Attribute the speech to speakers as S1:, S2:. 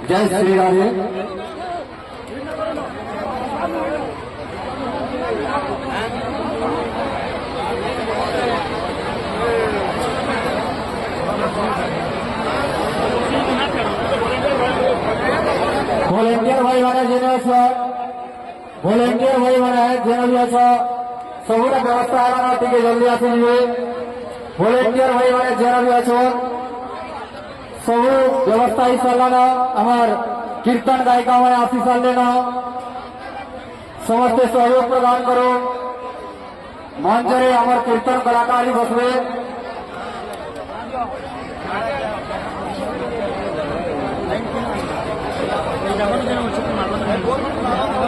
S1: जय श्री राधे। वॉलेंटियर भाई मैंने जेने वॉलेंटियर भाई मैंने जेने भी सबूर व्यवस्था आना टिके जल्दी आसनिए। वॉलेंटियर भाई मैंने जेने भी सबू व्यवस्था ही सालाना हमार कीर्तन गायिका मैंने आसी साल लेना समस्त सहयोग प्रदान करो। मंचरे हमार कीर्तन कलाकार ही बसवे।
S2: Jangan